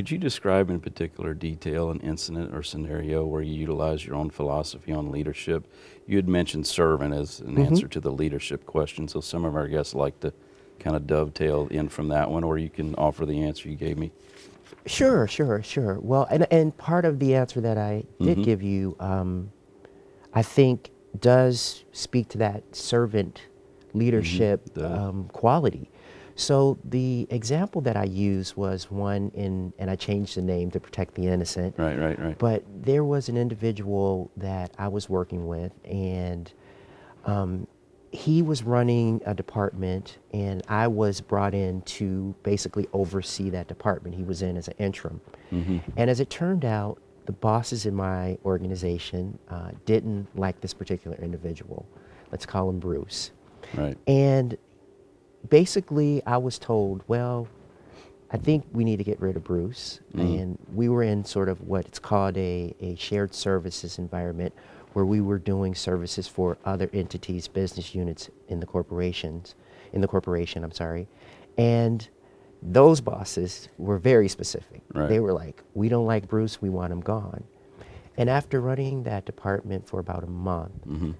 Could you describe in particular detail an incident or scenario where you utilize your own philosophy on leadership? You had mentioned servant as an answer to the leadership question, so some of our guests like to kind of dovetail in from that one, or you can offer the answer you gave me. Sure. Well, and part of the answer that I did give you, I think, does speak to that servant leadership quality. So the example that I used was one and I changed the name to protect the innocent. Right. But there was an individual that I was working with, and he was running a department, and I was brought in to basically oversee that department. He was in as an interim. And as it turned out, the bosses in my organization didn't like this particular individual. Let's call him Bruce. Right. And basically, I was told, well, I think we need to get rid of Bruce. And we were in sort of what's called a shared services environment, where we were doing services for other entities, business units in the corporation, I'm sorry. And those bosses were very specific. Right. They were like, we don't like Bruce, we want him gone. And after running that department for about a month,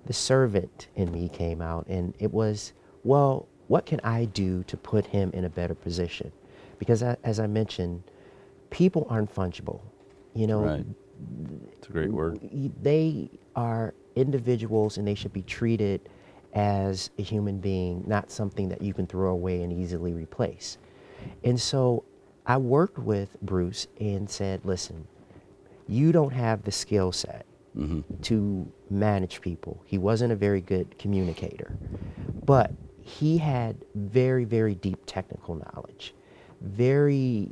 the servant in me came out, and it was, well, what can I do to put him in a better position? Because as I mentioned, people aren't fungible. You know, Right. It's a great word. they are individuals, and they should be treated as a human being, not something that you can throw away and easily replace. And so I worked with Bruce and said, listen, you don't have the skill set to manage people. He wasn't a very good communicator, but he had very, very deep technical knowledge, very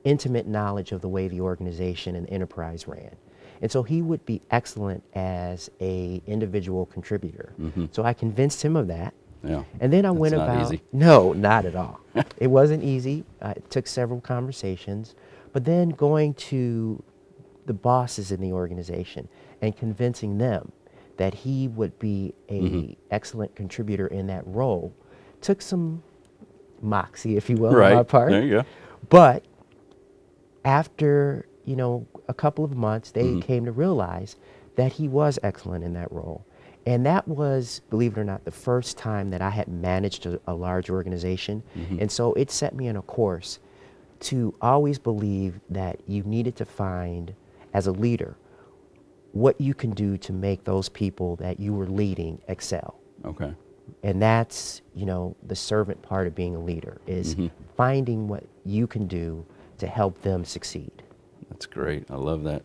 intimate knowledge of the way the organization and enterprise ran. And so he would be excellent as a individual contributor. So I convinced him of that. Yeah. And then I That's went not about, easy. no, not at all. It wasn't easy. It took several conversations, but then going to the bosses in the organization and convincing them that he would be a excellent contributor in that role took some moxie, if you will, on my part. There you go. But after, a couple of months, they came to realize that he was excellent in that role. And that was, believe it or not, the first time that I had managed a large organization. And so it set me on a course to always believe that you needed to find, as a leader, what you can do to make those people that you were leading excel. Okay. And that's, the servant part of being a leader, is finding what you can do to help them succeed. That's great. I love that.